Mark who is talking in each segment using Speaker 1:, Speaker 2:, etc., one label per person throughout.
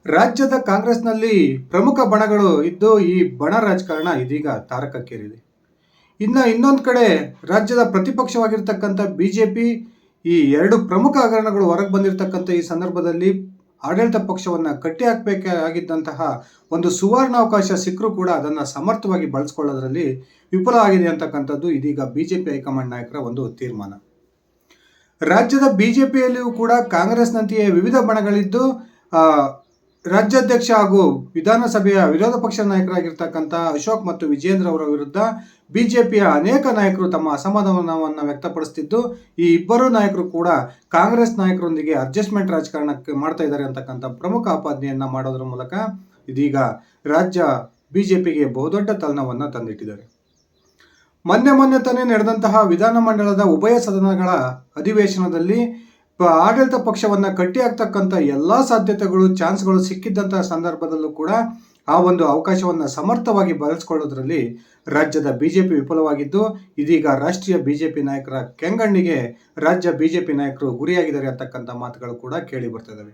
Speaker 1: ರಾಜ್ಯದ ಕಾಂಗ್ರೆಸ್ನಲ್ಲಿ ಪ್ರಮುಖ ಬಣಗಳು ಇದ್ದು ಈ ಬಣ ರಾಜಕಾರಣ ಇದೀಗ ತಾರಕಕ್ಕೇರಿದೆ. ಇನ್ನೊಂದು ಕಡೆ ರಾಜ್ಯದ ಪ್ರತಿಪಕ್ಷವಾಗಿರ್ತಕ್ಕಂಥ ಬಿಜೆಪಿ ಈ ಎರಡು ಪ್ರಮುಖ ಹಗರಣಗಳು ಹೊರಗೆ ಬಂದಿರತಕ್ಕಂಥ ಈ ಸಂದರ್ಭದಲ್ಲಿ ಆಡಳಿತ ಪಕ್ಷವನ್ನು ಕಟ್ಟಿ ಹಾಕಬೇಕಾಗಿದ್ದಂತಹ ಒಂದು ಸುವರ್ಣಾವಕಾಶ ಸಿಕ್ಕರೂ ಕೂಡ ಅದನ್ನು ಸಮರ್ಥವಾಗಿ ಬಳಸ್ಕೊಳ್ಳೋದ್ರಲ್ಲಿ ವಿಫಲ ಆಗಿದೆ ಅಂತಕ್ಕಂಥದ್ದು ಇದೀಗ ಬಿಜೆಪಿ ಹೈಕಮಾಂಡ್ ನಾಯಕರ ಒಂದು ತೀರ್ಮಾನ. ರಾಜ್ಯದ ಬಿಜೆಪಿಯಲ್ಲಿಯೂ ಕೂಡ ಕಾಂಗ್ರೆಸ್ನಂತೆಯೇ ವಿವಿಧ ಬಣಗಳಿದ್ದು ರಾಜ್ಯಾಧ್ಯಕ್ಷ ಹಾಗೂ ವಿಧಾನಸಭೆಯ ವಿರೋಧ ಪಕ್ಷ ನಾಯಕರಾಗಿರ್ತಕ್ಕಂಥ ಅಶೋಕ್ ಮತ್ತು ವಿಜೇಂದ್ರ ಅವರ ವಿರುದ್ಧ ಬಿಜೆಪಿಯ ಅನೇಕ ನಾಯಕರು ತಮ್ಮ ಅಸಮಾಧಾನವನ್ನು ವ್ಯಕ್ತಪಡಿಸುತ್ತಿದ್ದು, ಈ ಇಬ್ಬರು ನಾಯಕರು ಕೂಡ ಕಾಂಗ್ರೆಸ್ ನಾಯಕರೊಂದಿಗೆ ಅಡ್ಜಸ್ಟ್ಮೆಂಟ್ ರಾಜಕಾರಣಕ್ಕೆ ಮಾಡ್ತಾ ಇದ್ದಾರೆ ಅಂತಕ್ಕಂಥ ಪ್ರಮುಖ ಆಪಾದನೆಯನ್ನ ಮಾಡೋದ್ರ ಮೂಲಕ ಇದೀಗ ರಾಜ್ಯ ಬಿಜೆಪಿಗೆ ಬಹುದೊಡ್ಡ ತಲ್ಲಣವನ್ನು ತಂದಿಟ್ಟಿದ್ದಾರೆ. ಮೊನ್ನೆ ತಾನೇ ನಡೆದಂತಹ ವಿಧಾನಮಂಡಲದ ಉಭಯ ಸದನಗಳ ಅಧಿವೇಶನದಲ್ಲಿ ಆಡಳಿತ ಪಕ್ಷವನ್ನು ಕಟ್ಟಿ ಹಾಕ್ತಕ್ಕಂಥ ಎಲ್ಲ ಸಾಧ್ಯತೆಗಳು ಚಾನ್ಸ್ಗಳು ಸಿಕ್ಕಿದ್ದಂತಹ ಸಂದರ್ಭದಲ್ಲೂ ಕೂಡ ಆ ಒಂದು ಅವಕಾಶವನ್ನು ಸಮರ್ಥವಾಗಿ ಬಳಸಿಕೊಳ್ಳೋದ್ರಲ್ಲಿ ರಾಜ್ಯದ ಬಿಜೆಪಿ ವಿಫಲವಾಗಿದ್ದು, ಇದೀಗ ರಾಷ್ಟ್ರೀಯ ಬಿಜೆಪಿ ನಾಯಕರ ಕೆಂಗಣ್ಣಿಗೆ ರಾಜ್ಯ ಬಿಜೆಪಿ ನಾಯಕರು ಗುರಿಯಾಗಿದ್ದಾರೆ ಅಂತಕ್ಕಂಥ ಮಾತುಗಳು ಕೂಡ ಕೇಳಿ ಬರ್ತಿದ್ದಾವೆ.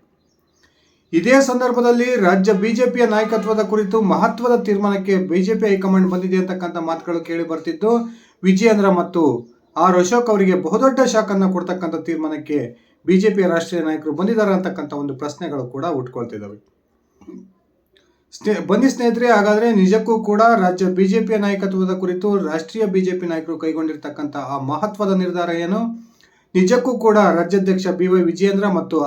Speaker 1: ಇದೇ ಸಂದರ್ಭದಲ್ಲಿ ರಾಜ್ಯ ಬಿಜೆಪಿಯ ನಾಯಕತ್ವದ ಕುರಿತು ಮಹತ್ವದ ತೀರ್ಮಾನಕ್ಕೆ ಬಿಜೆಪಿ ಹೈಕಮಾಂಡ್ ಬಂದಿದೆ ಅಂತಕ್ಕಂಥ ಮಾತುಗಳು ಕೇಳಿ ಬರ್ತಿದ್ದು, ವಿಜಯೇಂದ್ರ ಮತ್ತು ಅಶೋಕ್ ಅವರಿಗೆ ಬಹುದೊಡ್ಡ ಶಾಕನ್ನು ಕೊಡ್ತಕ್ಕಂಥ ತೀರ್ಮಾನಕ್ಕೆ ಬಿಜೆಪಿಯ ರಾಷ್ಟ್ರೀಯ ನಾಯಕರು ಬಂದಿದ್ದಾರೆ ಅಂತಕ್ಕಂಥ ಒಂದು ಪ್ರಶ್ನೆಗಳು ಕೂಡ ಹುಟ್ಕೊಳ್ತಿದ್ದಾವೆ. ಬನ್ನಿ ಸ್ನೇಹಿತರೆ, ಹಾಗಾದರೆ ನಿಜಕ್ಕೂ ಕೂಡ ರಾಜ್ಯ ಬಿಜೆಪಿಯ ನಾಯಕತ್ವದ ಕುರಿತು ರಾಷ್ಟ್ರೀಯ ಬಿಜೆಪಿ ನಾಯಕರು ಕೈಗೊಂಡಿರ್ತಕ್ಕಂಥ ಆ ಮಹತ್ವದ ನಿರ್ಧಾರ ಏನು? ನಿಜಕ್ಕೂ ಕೂಡ ರಾಜ್ಯಾಧ್ಯಕ್ಷ BY ವಿಜಯೇಂದ್ರ ಮತ್ತು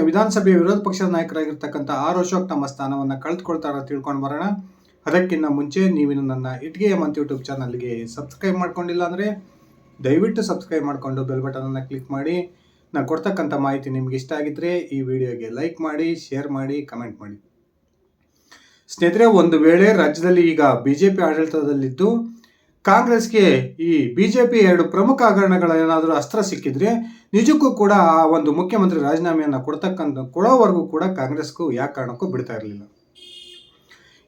Speaker 1: ವಿಧಾನಸಭೆಯ ವಿರೋಧ ಪಕ್ಷದ ನಾಯಕರಾಗಿರ್ತಕ್ಕಂಥ ಅಶೋಕ್ ತಮ್ಮ ಸ್ಥಾನವನ್ನು ಕಳೆದುಕೊಳ್ತಾರ ತಿಳ್ಕೊಂಡು ಬರೋಣ. ಅದಕ್ಕಿಂತ ಮುಂಚೆ ನೀವಿನ್ನು ನನ್ನ ಇಟ್ಗೆ ಮಂತ್ ಯೂಟ್ಯೂಬ್ ಚಾನಲ್ಗೆ ಸಬ್ಸ್ಕ್ರೈಬ್ ಮಾಡ್ಕೊಂಡಿಲ್ಲ ಅಂದರೆ ದಯವಿಟ್ಟು ಸಬ್ಸ್ಕ್ರೈಬ್ ಮಾಡಿಕೊಂಡು ಬೆಲ್ ಬಟನನ್ನು ಕ್ಲಿಕ್ ಮಾಡಿ. ನಾನು ಕೊಡ್ತಕ್ಕಂಥ ಮಾಹಿತಿ ನಿಮ್ಗೆ ಇಷ್ಟ ಆಗಿದ್ರೆ ಈ ವಿಡಿಯೋಗೆ ಲೈಕ್ ಮಾಡಿ, ಶೇರ್ ಮಾಡಿ, ಕಮೆಂಟ್ ಮಾಡಿ. ಸ್ನೇಹಿತರೆ, ಒಂದು ವೇಳೆ ರಾಜ್ಯದಲ್ಲಿ ಈಗ ಬಿಜೆಪಿ ಆಡಳಿತದಲ್ಲಿದ್ದು ಕಾಂಗ್ರೆಸ್ಗೆ ಈ ಬಿಜೆಪಿ ಎರಡು ಪ್ರಮುಖ ಹಗರಣಗಳ ಏನಾದರೂ ಅಸ್ತ್ರ ಸಿಕ್ಕಿದ್ರೆ ನಿಜಕ್ಕೂ ಕೂಡ ಆ ಒಂದು ಮುಖ್ಯಮಂತ್ರಿ ರಾಜೀನಾಮೆಯನ್ನು ಕೊಡೋವರೆಗೂ ಕೂಡ ಕಾಂಗ್ರೆಸ್ಗೂ ಯಾವ ಕಾರಣಕ್ಕೂ ಬಿಡ್ತಾ ಇರಲಿಲ್ಲ.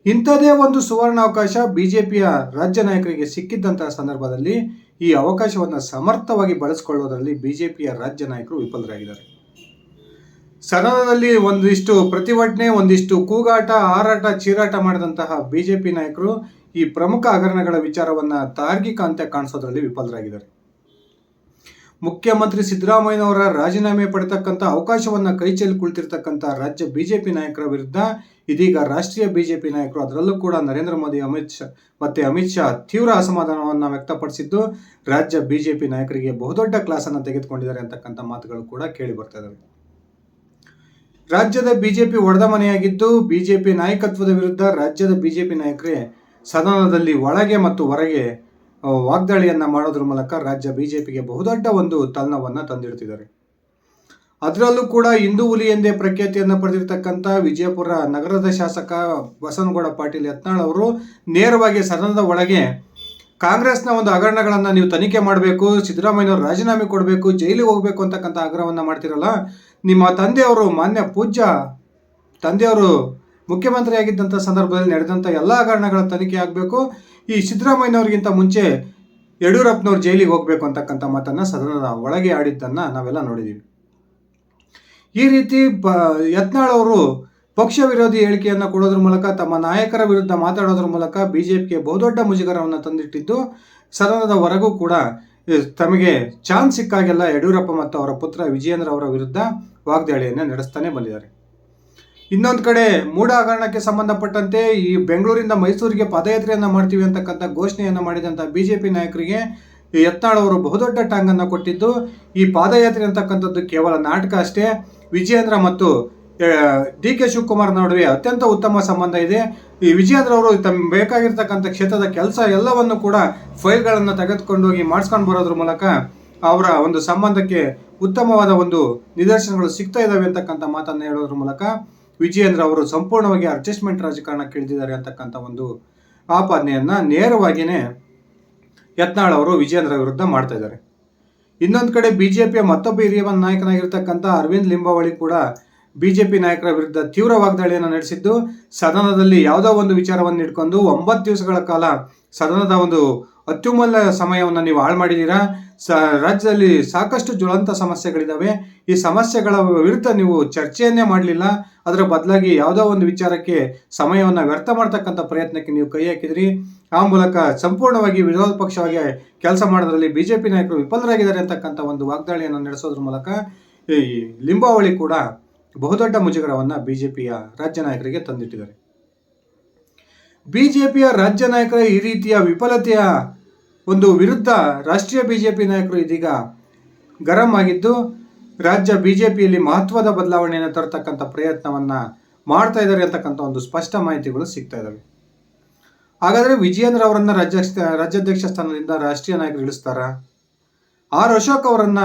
Speaker 1: ಇಂಥದೇ ಒಂದು ಸುವರ್ಣಾವಕಾಶ ಬಿಜೆಪಿಯ ರಾಜ್ಯ ನಾಯಕರಿಗೆ ಸಿಕ್ಕಿದ್ದಂತಹ ಸಂದರ್ಭದಲ್ಲಿ ಈ ಅವಕಾಶವನ್ನು ಸಮರ್ಥವಾಗಿ ಬಳಸಿಕೊಳ್ಳುವುದರಲ್ಲಿ ಬಿಜೆಪಿಯ ರಾಜ್ಯ ನಾಯಕರು ವಿಫಲರಾಗಿದ್ದಾರೆ. ಸದನದಲ್ಲಿ ಒಂದಿಷ್ಟು ಪ್ರತಿಭಟನೆ, ಒಂದಿಷ್ಟು ಕೂಗಾಟ, ಹಾರಾಟ, ಚೀರಾಟ ಮಾಡಿದಂತಹ ಬಿಜೆಪಿ ನಾಯಕರು ಈ ಪ್ರಮುಖ ಹಗರಣಗಳ ವಿಚಾರವನ್ನು ತಾರ್ಕಿಕ ಅಂತ್ಯ ಕಾಣಿಸೋದ್ರಲ್ಲಿ ವಿಫಲರಾಗಿದ್ದಾರೆ. ಮುಖ್ಯಮಂತ್ರಿ ಸಿದ್ದರಾಮಯ್ಯನವರ ರಾಜೀನಾಮೆ ಪಡೆತಕ್ಕಂಥ ಅವಕಾಶವನ್ನು ಕೈಚೆಲ್ಲಿ ಕುಳಿತಿರ್ತಕ್ಕಂಥ ರಾಜ್ಯ ಬಿಜೆಪಿ ನಾಯಕರ ವಿರುದ್ಧ ಇದೀಗ ರಾಷ್ಟ್ರೀಯ ಬಿಜೆಪಿ ನಾಯಕರು, ಅದರಲ್ಲೂ ಕೂಡ ನರೇಂದ್ರ ಮೋದಿ, ಅಮಿತ್ ಶಾ ತೀವ್ರ ಅಸಮಾಧಾನವನ್ನು ವ್ಯಕ್ತಪಡಿಸಿದ್ದು ರಾಜ್ಯ ಬಿಜೆಪಿ ನಾಯಕರಿಗೆ ಬಹುದೊಡ್ಡ ಕ್ಲಾಸನ್ನು ತೆಗೆದುಕೊಂಡಿದ್ದಾರೆ ಅಂತಕ್ಕಂಥ ಮಾತುಗಳು ಕೂಡ ಕೇಳಿ ಬರ್ತಾ ಇದ್ದಾವೆ. ರಾಜ್ಯದ ಬಿಜೆಪಿ ಒಡೆದ ಮನೆಯಾಗಿದ್ದು ಬಿಜೆಪಿ ನಾಯಕತ್ವದ ವಿರುದ್ಧ ರಾಜ್ಯದ ಬಿಜೆಪಿ ನಾಯಕರೇ ಸದನದಲ್ಲಿ ಒಳಗೆ ಮತ್ತು ಹೊರಗೆ ವಾಗ್ದಾಳಿಯನ್ನು ಮಾಡೋದ್ರ ಮೂಲಕ ರಾಜ್ಯ ಬಿಜೆಪಿಗೆ ಬಹುದೊಡ್ಡ ಒಂದು ತಲ್ಲಣವನ್ನು ತಂದಿಡ್ತಿದ್ದಾರೆ. ಅದರಲ್ಲೂ ಕೂಡ ಹಿಂದೂ ಹುಲಿ ಎಂದೇ ಪ್ರಖ್ಯಾತಿಯನ್ನು ಪಡೆದಿರ್ತಕ್ಕಂಥ ವಿಜಯಪುರ ನಗರದ ಶಾಸಕ ಬಸನಗೌಡ ಪಾಟೀಲ್ ಯತ್ನಾಳ್ ಅವರು ನೇರವಾಗಿ ಸದನದ ಒಳಗೆ ಕಾಂಗ್ರೆಸ್ನ ಒಂದು ಹಗರಣಗಳನ್ನು ನೀವು ತನಿಖೆ ಮಾಡಬೇಕು, ಸಿದ್ದರಾಮಯ್ಯನವರು ರಾಜೀನಾಮೆ ಕೊಡಬೇಕು, ಜೈಲಿಗೆ ಹೋಗಬೇಕು ಅಂತಕ್ಕಂಥ ಆಗ್ರಹವನ್ನು ಮಾಡ್ತಿರಲ್ಲ, ನಿಮ್ಮ ತಂದೆಯವರು ಮಾನ್ಯ ಪೂಜ್ಯ ತಂದೆಯವರು ಮುಖ್ಯಮಂತ್ರಿ ಆಗಿದ್ದಂಥ ಸಂದರ್ಭದಲ್ಲಿ ನಡೆದಂಥ ಎಲ್ಲ ಹಗರಣಗಳ ತನಿಖೆ ಆಗಬೇಕು, ಈ ಸಿದ್ದರಾಮಯ್ಯನವ್ರಿಗಿಂತ ಮುಂಚೆ ಯಡಿಯೂರಪ್ಪನವ್ರು ಜೈಲಿಗೆ ಹೋಗಬೇಕು ಅಂತಕ್ಕಂಥ ಮಾತನ್ನು ಸದನದ ಒಳಗೆ ಆಡಿದ್ದನ್ನು ನಾವೆಲ್ಲ ನೋಡಿದ್ದೀವಿ. ಈ ರೀತಿ ಯತ್ನಾಳ್ ಅವರು ಪಕ್ಷ ವಿರೋಧಿ ಹೇಳಿಕೆಯನ್ನು ಕೊಡೋದ್ರ ಮೂಲಕ ತಮ್ಮ ನಾಯಕರ ವಿರುದ್ಧ ಮಾತಾಡೋದ್ರ ಮೂಲಕ ಬಿಜೆಪಿಗೆ ಬಹುದೊಡ್ಡ ಮುಜುಗರವನ್ನು ತಂದಿಟ್ಟಿದ್ದು, ಸದನದ ಹೊರಗೂ ಕೂಡ ತಮಗೆ ಚಾನ್ಸ್ ಸಿಕ್ಕಾಗೆಲ್ಲ ಯಡಿಯೂರಪ್ಪ ಮತ್ತು ಅವರ ಪುತ್ರ ವಿಜಯೇಂದ್ರ ಅವರ ವಿರುದ್ಧ ವಾಗ್ದಾಳಿಯನ್ನು ನಡೆಸ್ತಾನೆ ಬಂದಿದ್ದಾರೆ. ಇನ್ನೊಂದು ಕಡೆ ಮೂಢ ಹಗರಣಕ್ಕೆ ಸಂಬಂಧಪಟ್ಟಂತೆ ಈ ಬೆಂಗಳೂರಿಂದ ಮೈಸೂರಿಗೆ ಪಾದಯಾತ್ರೆಯನ್ನು ಮಾಡ್ತೀವಿ ಅಂತಕ್ಕಂಥ ಘೋಷಣೆಯನ್ನು ಮಾಡಿದಂಥ ಬಿಜೆಪಿ ನಾಯಕರಿಗೆ ಯತ್ನಾಳ್ ಅವರು ಬಹುದೊಡ್ಡ ಟಾಂಗನ್ನು ಕೊಟ್ಟಿದ್ದು, ಈ ಪಾದಯಾತ್ರೆ ಅಂತಕ್ಕಂಥದ್ದು ಕೇವಲ ನಾಟಕ ಅಷ್ಟೇ, ವಿಜಯೇಂದ್ರ ಮತ್ತು DK ಶಿವಕುಮಾರ್ ನಡುವೆ ಅತ್ಯಂತ ಉತ್ತಮ ಸಂಬಂಧ ಇದೆ, ಈ ವಿಜಯೇಂದ್ರ ಅವರು ತಮ್ಮ ಬೇಕಾಗಿರ್ತಕ್ಕಂಥ ಕ್ಷೇತ್ರದ ಕೆಲಸ ಎಲ್ಲವನ್ನು ಕೂಡ ಫೈಲ್ಗಳನ್ನು ತೆಗೆದುಕೊಂಡು ಹೋಗಿ ಮಾಡಿಸ್ಕೊಂಡು ಬರೋದ್ರ ಮೂಲಕ ಅವರ ಒಂದು ಸಂಬಂಧಕ್ಕೆ ಉತ್ತಮವಾದ ಒಂದು ನಿದರ್ಶನಗಳು ಸಿಗ್ತಾ ಇದ್ದಾವೆ ಅಂತಕ್ಕಂಥ ಮಾತನ್ನು ಹೇಳೋದ್ರ ಮೂಲಕ ವಿಜಯೇಂದ್ರ ಅವರು ಸಂಪೂರ್ಣವಾಗಿ ಅಡ್ಜಸ್ಟ್ಮೆಂಟ್ ರಾಜಕಾರಣಕ್ಕೆ ಇಳಿದಿದ್ದಾರೆ ಅಂತಕ್ಕಂಥ ಒಂದು ಆಪಾದನೆಯನ್ನು ನೇರವಾಗಿಯೇ ಯತ್ನಾಳ್ ಅವರು ವಿಜಯೇಂದ್ರ ವಿರುದ್ಧ ಮಾಡ್ತಾ ಇದ್ದಾರೆ. ಇನ್ನೊಂದು ಕಡೆ ಬಿಜೆಪಿಯ ಮತ್ತೊಬ್ಬ ಹಿರಿಯ ನಾಯಕನಾಗಿರ್ತಕ್ಕಂಥ ಅರವಿಂದ್ ಲಿಂಬಾವಳಿ ಕೂಡ ಬಿಜೆಪಿ ನಾಯಕರ ವಿರುದ್ಧ ತೀವ್ರ ವಾಗ್ದಾಳಿಯನ್ನು ನಡೆಸಿದ್ದು, ಸದನದಲ್ಲಿ ಯಾವುದೋ ಒಂದು ವಿಚಾರವನ್ನು ಇಟ್ಕೊಂಡು 9 ದಿವಸಗಳ ಕಾಲ ಸದನದ ಒಂದು ಅತ್ಯುಮೂಲ್ಯ ಸಮಯವನ್ನು ನೀವು ಹಾಳು ಮಾಡಿದ್ದೀರಾ. ರಾಜ್ಯದಲ್ಲಿ ಸಾಕಷ್ಟು ಜ್ವಲಂತ ಸಮಸ್ಯೆಗಳಿದ್ದಾವೆ. ಈ ಸಮಸ್ಯೆಗಳ ವಿರುದ್ಧ ನೀವು ಚರ್ಚೆಯನ್ನೇ ಮಾಡಲಿಲ್ಲ. ಅದರ ಬದಲಾಗಿ ಯಾವುದೋ ಒಂದು ವಿಚಾರಕ್ಕೆ ಸಮಯವನ್ನು ವ್ಯರ್ಥ ಮಾಡ್ತಕ್ಕಂಥ ಪ್ರಯತ್ನಕ್ಕೆ ನೀವು ಕೈ ಹಾಕಿದ್ರಿ. ಆ ಮೂಲಕ ಸಂಪೂರ್ಣವಾಗಿ ವಿರೋಧ ಪಕ್ಷವಾಗಿ ಕೆಲಸ ಮಾಡೋದ್ರಲ್ಲಿ ಬಿಜೆಪಿ ನಾಯಕರು ವಿಫಲರಾಗಿದ್ದಾರೆ ಅಂತಕ್ಕಂಥ ಒಂದು ವಾಗ್ದಾಳಿಯನ್ನು ನಡೆಸೋದ್ರ ಮೂಲಕ ಈ ಲಿಂಬಾವಳಿ ಕೂಡ ಬಹುದೊಡ್ಡ ಮುಜುಗರವನ್ನು ಬಿಜೆಪಿಯ ರಾಜ್ಯ ನಾಯಕರಿಗೆ ತಂದಿಟ್ಟಿದ್ದಾರೆ. ಬಿಜೆಪಿಯ ರಾಜ್ಯ ನಾಯಕರ ಈ ರೀತಿಯ ವಿಫಲತೆಯ ಒಂದು ವಿರುದ್ಧ ರಾಷ್ಟ್ರೀಯ ಬಿಜೆಪಿ ನಾಯಕರು ಇದೀಗ ಗರಂ ಆಗಿದ್ದು ರಾಜ್ಯ ಬಿಜೆಪಿಯಲ್ಲಿ ಮಹತ್ವದ ಬದಲಾವಣೆಯನ್ನು ತರತಕ್ಕಂಥ ಪ್ರಯತ್ನವನ್ನು ಮಾಡ್ತಾ ಇದ್ದಾರೆ ಅಂತಕ್ಕಂಥ ಒಂದು ಸ್ಪಷ್ಟ ಮಾಹಿತಿಗಳು ಸಿಗ್ತಾ ಇದ್ದಾವೆ. ಹಾಗಾದರೆ ವಿಜಯೇಂದ್ರ ಅವರನ್ನು ರಾಜ್ಯಾಧ್ಯಕ್ಷ ಸ್ಥಾನದಿಂದ ರಾಷ್ಟ್ರೀಯ ನಾಯಕರು ಇಳಿಸ್ತಾರ? ಆರ್ ಅಶೋಕ್ ಅವರನ್ನ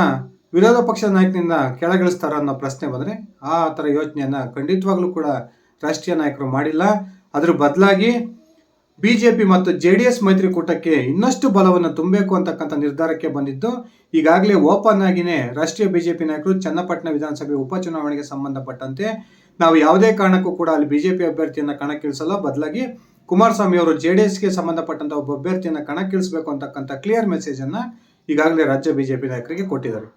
Speaker 1: ವಿರೋಧ ಪಕ್ಷದ ನಾಯಕನಿಂದ ಕೆಳಗಿಳಿಸ್ತಾರ ಅನ್ನೋ ಪ್ರಶ್ನೆ ಬಂದರೆ ಆ ಥರ ಯೋಚನೆಯನ್ನು ಖಂಡಿತವಾಗ್ಲೂ ಕೂಡ ರಾಷ್ಟ್ರೀಯ ನಾಯಕರು ಮಾಡಿಲ್ಲ. ಅದ್ರ ಬದಲಾಗಿ ಬಿಜೆಪಿ ಮತ್ತು JDS ಮೈತ್ರಿಕೂಟಕ್ಕೆ ಇನ್ನಷ್ಟು ಬಲವನ್ನು ತುಂಬಬೇಕು ಅಂತಕ್ಕಂಥ ನಿರ್ಧಾರಕ್ಕೆ ಬಂದಿದ್ದು ಈಗಾಗಲೇ ಓಪನ್ ಆಗಿನೇ ರಾಷ್ಟ್ರೀಯ ಬಿಜೆಪಿ ನಾಯಕರು ಚನ್ನಪಟ್ಟಣ ವಿಧಾನಸಭೆ ಉಪಚುನಾವಣೆಗೆ ಸಂಬಂಧಪಟ್ಟಂತೆ ನಾವು ಯಾವುದೇ ಕಾರಣಕ್ಕೂ ಕೂಡ ಅಲ್ಲಿ ಬಿಜೆಪಿ ಅಭ್ಯರ್ಥಿಯನ್ನು ಕಣಕ್ಕಿಳಿಸಲ್ಲ, ಬದಲಾಗಿ ಕುಮಾರಸ್ವಾಮಿ ಅವರು JDSಗೆ ಸಂಬಂಧಪಟ್ಟಂತ ಒಬ್ಬ ಅಭ್ಯರ್ಥಿಯನ್ನು ಕಣಕ್ಕಿಳಿಸಬೇಕು ಅಂತಕ್ಕಂಥ ಕ್ಲಿಯರ್ ಮೆಸೇಜನ್ನು ಈಗಾಗಲೇ ರಾಜ್ಯ ಬಿಜೆಪಿ ನಾಯಕರಿಗೆ ಕೊಟ್ಟಿದ್ದಾರೆ.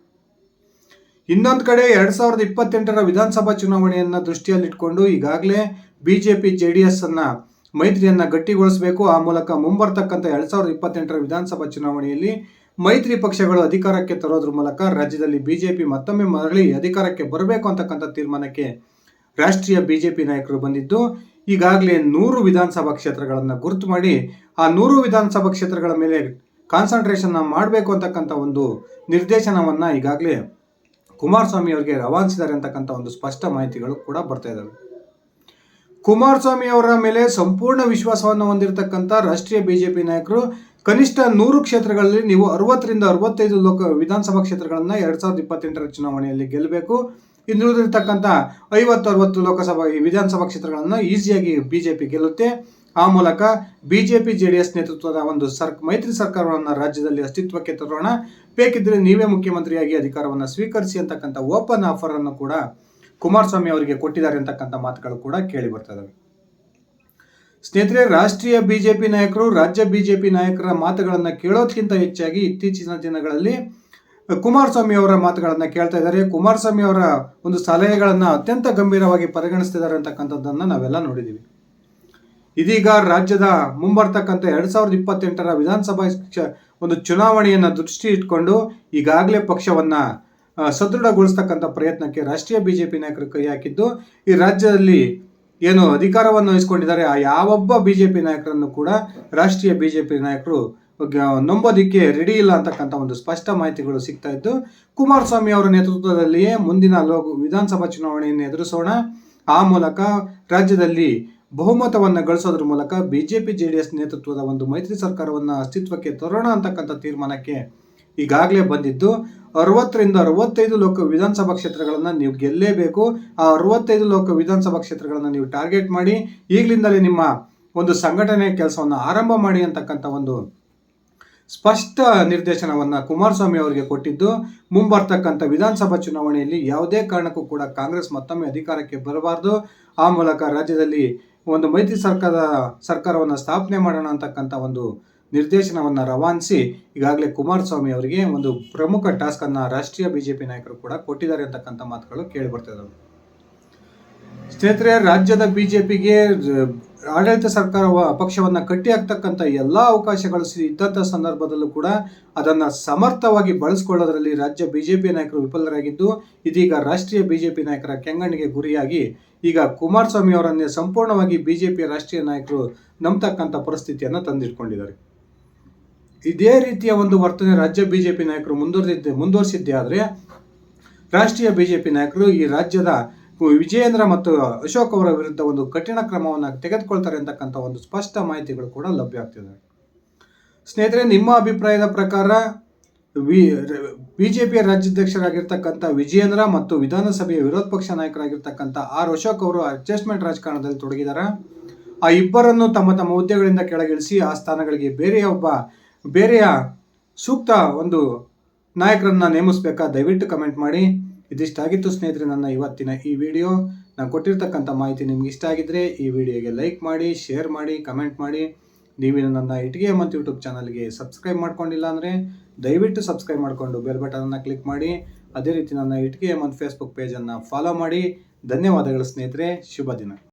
Speaker 1: ಇನ್ನೊಂದು ಕಡೆ 2028ರ ವಿಧಾನಸಭಾ ಚುನಾವಣೆಯನ್ನು ದೃಷ್ಟಿಯಲ್ಲಿಟ್ಕೊಂಡು ಈಗಾಗಲೇ ಬಿಜೆಪಿ JDS ಮೈತ್ರಿಯನ್ನು ಗಟ್ಟಿಗೊಳಿಸಬೇಕು. ಆ ಮೂಲಕ ಮುಂಬರ್ತಕ್ಕಂಥ 2028ರ ವಿಧಾನಸಭಾ ಚುನಾವಣೆಯಲ್ಲಿ ಮೈತ್ರಿ ಪಕ್ಷಗಳು ಅಧಿಕಾರಕ್ಕೆ ತರೋದ್ರ ಮೂಲಕ ರಾಜ್ಯದಲ್ಲಿ ಬಿಜೆಪಿ ಮತ್ತೊಮ್ಮೆ ಮರಳಿ ಅಧಿಕಾರಕ್ಕೆ ಬರಬೇಕು ಅಂತಕ್ಕಂಥ ತೀರ್ಮಾನಕ್ಕೆ ರಾಷ್ಟ್ರೀಯ ಬಿಜೆಪಿ ನಾಯಕರು ಬಂದಿದ್ದು ಈಗಾಗಲೇ 100 ವಿಧಾನಸಭಾ ಕ್ಷೇತ್ರಗಳನ್ನು ಗುರುತು ಮಾಡಿ ಆ 100 ವಿಧಾನಸಭಾ ಕ್ಷೇತ್ರಗಳ ಮೇಲೆ ಕಾನ್ಸಂಟ್ರೇಷನ್ ಮಾಡಬೇಕು ಅಂತಕ್ಕಂಥ ಒಂದು ನಿರ್ದೇಶನವನ್ನು ಈಗಾಗಲೇ ಕುಮಾರಸ್ವಾಮಿ ಅವರಿಗೆ ರವಾನಿಸಿದ್ದಾರೆ ಅಂತಕ್ಕಂಥ ಒಂದು ಸ್ಪಷ್ಟ ಮಾಹಿತಿಗಳು ಕೂಡ ಬರ್ತಾ ಇದ್ದಾವೆ. ಕುಮಾರಸ್ವಾಮಿ ಅವರ ಮೇಲೆ ಸಂಪೂರ್ಣ ವಿಶ್ವಾಸವನ್ನು ಹೊಂದಿರತಕ್ಕಂಥ ರಾಷ್ಟ್ರೀಯ ಬಿಜೆಪಿ ನಾಯಕರು ಕನಿಷ್ಠ 100 ಕ್ಷೇತ್ರಗಳಲ್ಲಿ ನೀವು 60ರಿಂದ 65 ವಿಧಾನಸಭಾ ಕ್ಷೇತ್ರಗಳನ್ನು 2028ರ ಚುನಾವಣೆಯಲ್ಲಿ ಗೆಲ್ಲಬೇಕು. ಇನ್ನುಳಿದಿರ್ತಕ್ಕಂಥ 50-60 ಲೋಕಸಭಾ ವಿಧಾನಸಭಾ ಕ್ಷೇತ್ರಗಳನ್ನು ಈಸಿಯಾಗಿ ಬಿಜೆಪಿ ಗೆಲ್ಲುತ್ತೆ. ಆ ಮೂಲಕ ಬಿಜೆಪಿ JDS ನೇತೃತ್ವದ ಒಂದು ಮೈತ್ರಿ ಸರ್ಕಾರವನ್ನು ರಾಜ್ಯದಲ್ಲಿ ಅಸ್ತಿತ್ವಕ್ಕೆ ತರೋಣ, ಬೇಕಿದ್ರೆ ನೀವೇ ಮುಖ್ಯಮಂತ್ರಿಯಾಗಿ ಅಧಿಕಾರವನ್ನು ಸ್ವೀಕರಿಸಿ ಅಂತಕ್ಕಂಥ ಓಪನ್ ಆಫರ್ ಅನ್ನು ಕೂಡ ಕುಮಾರಸ್ವಾಮಿ ಅವರಿಗೆ ಕೊಟ್ಟಿದ್ದಾರೆ ಅಂತಕ್ಕಂಥ ಮಾತುಗಳು ಕೂಡ ಕೇಳಿ ಬರ್ತಾ ಇದ್ದಾವೆ. ಸ್ನೇಹಿತರೆ, ರಾಷ್ಟ್ರೀಯ ಬಿಜೆಪಿ ನಾಯಕರು ರಾಜ್ಯ ಬಿಜೆಪಿ ನಾಯಕರ ಮಾತುಗಳನ್ನು ಕೇಳೋದಕ್ಕಿಂತ ಹೆಚ್ಚಾಗಿ ಇತ್ತೀಚಿನ ದಿನಗಳಲ್ಲಿ ಕುಮಾರಸ್ವಾಮಿ ಅವರ ಮಾತುಗಳನ್ನು ಕೇಳ್ತಾ ಇದ್ದಾರೆ. ಕುಮಾರಸ್ವಾಮಿ ಅವರ ಒಂದು ಸಲಹೆಗಳನ್ನು ಅತ್ಯಂತ ಗಂಭೀರವಾಗಿ ಪರಿಗಣಿಸ್ತಿದ್ದಾರೆ ಅಂತಕ್ಕಂಥದ್ದನ್ನು ನಾವೆಲ್ಲ ನೋಡಿದ್ದೀವಿ. ಇದೀಗ ರಾಜ್ಯದ ಮುಂಬರ್ತಕ್ಕಂಥ 2028ರ ವಿಧಾನಸಭಾ ಒಂದು ಚುನಾವಣೆಯನ್ನು ದೃಷ್ಟಿ ಇಟ್ಕೊಂಡು ಈಗಾಗಲೇ ಪಕ್ಷವನ್ನು ಸದೃಢಗೊಳಿಸ್ತಕ್ಕಂಥ ಪ್ರಯತ್ನಕ್ಕೆ ರಾಷ್ಟ್ರೀಯ ಬಿಜೆಪಿ ನಾಯಕರು ಕೈ ಹಾಕಿದ್ದು ಈ ರಾಜ್ಯದಲ್ಲಿ ಏನು ಅಧಿಕಾರವನ್ನು ವಹಿಸ್ಕೊಂಡಿದ್ದಾರೆ ಆ ಯಾವೊಬ್ಬ ಬಿಜೆಪಿ ನಾಯಕರನ್ನು ಕೂಡ ರಾಷ್ಟ್ರೀಯ ಬಿಜೆಪಿ ನಾಯಕರು ನಂಬೋದಿಕ್ಕೆ ರೆಡಿ ಇಲ್ಲ ಅಂತಕ್ಕಂಥ ಒಂದು ಸ್ಪಷ್ಟ ಮಾಹಿತಿಗಳು ಸಿಗ್ತಾ ಇದ್ದು ಕುಮಾರಸ್ವಾಮಿ ಅವರ ನೇತೃತ್ವದಲ್ಲಿಯೇ ಮುಂದಿನ ವಿಧಾನಸಭಾ ಚುನಾವಣೆಯನ್ನು ಎದುರಿಸೋಣ, ಆ ಮೂಲಕ ರಾಜ್ಯದಲ್ಲಿ ಬಹುಮತವನ್ನು ಗಳಿಸೋದ್ರ ಮೂಲಕ ಬಿಜೆಪಿ JDS ನೇತೃತ್ವದ ಒಂದು ಮೈತ್ರಿ ಸರ್ಕಾರವನ್ನು ಅಸ್ತಿತ್ವಕ್ಕೆ ತರೋಣ ಅಂತಕ್ಕಂಥ ತೀರ್ಮಾನಕ್ಕೆ ಈಗಾಗಲೇ ಬಂದಿದ್ದು 60ರಿಂದ 65 ವಿಧಾನಸಭಾ ಕ್ಷೇತ್ರಗಳನ್ನು ನೀವು ಗೆಲ್ಲೇಬೇಕು. ಆ 65 ವಿಧಾನಸಭಾ ಕ್ಷೇತ್ರಗಳನ್ನು ನೀವು ಟಾರ್ಗೆಟ್ ಮಾಡಿ ಈಗಲಿಂದಲೇ ನಿಮ್ಮ ಒಂದು ಸಂಘಟನೆ ಕೆಲಸವನ್ನು ಆರಂಭ ಮಾಡಿ ಅಂತಕ್ಕಂಥ ಒಂದು ಸ್ಪಷ್ಟ ನಿರ್ದೇಶನವನ್ನು ಕುಮಾರಸ್ವಾಮಿ ಅವರಿಗೆ ಕೊಟ್ಟಿದ್ದು ಮುಂಬರ್ತಕ್ಕಂಥ ವಿಧಾನಸಭಾ ಚುನಾವಣೆಯಲ್ಲಿ ಯಾವುದೇ ಕಾರಣಕ್ಕೂ ಕೂಡ ಕಾಂಗ್ರೆಸ್ ಮತ್ತೊಮ್ಮೆ ಅಧಿಕಾರಕ್ಕೆ ಬರಬಾರ್ದು, ಆ ಮೂಲಕ ರಾಜ್ಯದಲ್ಲಿ ಒಂದು ಮೈತ್ರಿ ಸರ್ಕಾರವನ್ನು ಸ್ಥಾಪನೆ ಮಾಡೋಣ ಅಂತಕ್ಕಂಥ ಒಂದು ನಿರ್ದೇಶನವನ್ನು ರವಾನಿಸಿ ಈಗಾಗಲೇ ಕುಮಾರಸ್ವಾಮಿ ಅವರಿಗೆ ಒಂದು ಪ್ರಮುಖ ಟಾಸ್ಕನ್ನು ರಾಷ್ಟ್ರೀಯ ಬಿಜೆಪಿ ನಾಯಕರು ಕೂಡ ಕೊಟ್ಟಿದ್ದಾರೆ ಅಂತಕ್ಕಂಥ ಮಾತುಗಳು ಕೇಳಿ ಬರ್ತಾ ಇದ್ದಾವೆ. ಸ್ನೇಹಿತರೆ, ರಾಜ್ಯದ ಬಿಜೆಪಿಗೆ ಆಡಳಿತ ಸರ್ಕಾರ ಪಕ್ಷವನ್ನು ಕಟ್ಟಿ ಹಾಕ್ತಕ್ಕಂಥ ಎಲ್ಲ ಅವಕಾಶಗಳು ಇದ್ದಂಥ ಸಂದರ್ಭದಲ್ಲೂ ಕೂಡ ಅದನ್ನು ಸಮರ್ಥವಾಗಿ ಬಳಸಿಕೊಳ್ಳೋದ್ರಲ್ಲಿ ರಾಜ್ಯ ಬಿಜೆಪಿ ನಾಯಕರು ವಿಫಲರಾಗಿದ್ದು ಇದೀಗ ರಾಷ್ಟ್ರೀಯ ಬಿಜೆಪಿ ನಾಯಕರ ಕೆಂಗಣ್ಣಿಗೆ ಗುರಿಯಾಗಿ ಈಗ ಕುಮಾರಸ್ವಾಮಿ ಅವರನ್ನೇ ಸಂಪೂರ್ಣವಾಗಿ ಬಿಜೆಪಿಯ ರಾಷ್ಟ್ರೀಯ ನಾಯಕರು ನಂಬತಕ್ಕಂಥ ಪರಿಸ್ಥಿತಿಯನ್ನು ತಂದಿಟ್ಕೊಂಡಿದ್ದಾರೆ. ಇದೇ ರೀತಿಯ ಒಂದು ವರ್ತನೆ ರಾಜ್ಯ ಬಿಜೆಪಿ ನಾಯಕರು ಮುಂದುವರಿಸಿದ್ದೇ ಆದರೆ ರಾಷ್ಟ್ರೀಯ ಬಿಜೆಪಿ ನಾಯಕರು ಈ ರಾಜ್ಯದ ವಿಜಯೇಂದ್ರ ಮತ್ತು ಅಶೋಕ್ ಅವರ ವಿರುದ್ಧ ಒಂದು ಕಠಿಣ ಕ್ರಮವನ್ನು ತೆಗೆದುಕೊಳ್ತಾರೆ ಅಂತಕ್ಕಂಥ ಒಂದು ಸ್ಪಷ್ಟ ಮಾಹಿತಿಗಳು ಕೂಡ ಲಭ್ಯ ಆಗ್ತಿದೆ. ಸ್ನೇಹಿತರೆ, ನಿಮ್ಮ ಅಭಿಪ್ರಾಯದ ಪ್ರಕಾರ ಬಿಜೆಪಿಯ ರಾಜ್ಯಾಧ್ಯಕ್ಷರಾಗಿರ್ತಕ್ಕಂಥ ವಿಜಯೇಂದ್ರ ಮತ್ತು ವಿಧಾನಸಭೆಯ ವಿರೋಧ ಪಕ್ಷ ನಾಯಕರಾಗಿರ್ತಕ್ಕಂಥ ಆರ್ ಅಶೋಕ್ ಅವರು ಅಡ್ಜಸ್ಟ್ಮೆಂಟ್ ರಾಜಕಾರಣದಲ್ಲಿ ತೊಡಗಿದ್ದಾರೆ. ಆ ಇಬ್ಬರನ್ನು ತಮ್ಮ ತಮ್ಮ ಹುದ್ದೆಗಳಿಂದ ಕೆಳಗಿಳಿಸಿ ಆ ಸ್ಥಾನಗಳಿಗೆ ಬೇರೆಯ ಸೂಕ್ತ ಒಂದು ನಾಯಕರನ್ನ ನೇಮಿಸಬೇಕಾ? ದಯವಿಟ್ಟು ಕಮೆಂಟ್ ಮಾಡಿ. ಇದಿಷ್ಟಾಗಿತ್ತು ಸ್ನೇಹಿತರೆ ನನ್ನ ಇವತ್ತಿನ ಈ ವಿಡಿಯೋ. ನಾನು ಕೊಟ್ಟಿರ್ತಕ್ಕಂಥ ಮಾಹಿತಿ ನಿಮ್ಗೆ ಇಷ್ಟ ಆಗಿದ್ರೆ ಈ ವಿಡಿಯೋಗೆ ಲೈಕ್ ಮಾಡಿ, ಶೇರ್ ಮಾಡಿ, ಕಮೆಂಟ್ ಮಾಡಿ. ನೀವೇನು ನನ್ನ ಇಟ್ಟಿಗೆ ಹೇಮಂತ್ ಯೂಟ್ಯೂಬ್ ಚಾನಲ್ಗೆ ಸಬ್ಸ್ಕ್ರೈಬ್ ಮಾಡ್ಕೊಂಡಿಲ್ಲ ಅಂದರೆ ದಯವಿಟ್ಟು ಸಬ್ಸ್ಕ್ರೈಬ್ ಮಾಡಿಕೊಂಡು ಬೆಲ್ ಬಟನನ್ನು ಕ್ಲಿಕ್ ಮಾಡಿ. ಅದೇ ರೀತಿ ನನ್ನ ಇಟ್ಟಿಗೆ ಹೇಮಂತ್ ಫೇಸ್ಬುಕ್ ಪೇಜನ್ನು ಫಾಲೋ ಮಾಡಿ. ಧನ್ಯವಾದಗಳು ಸ್ನೇಹಿತರೆ, ಶುಭ ದಿನ.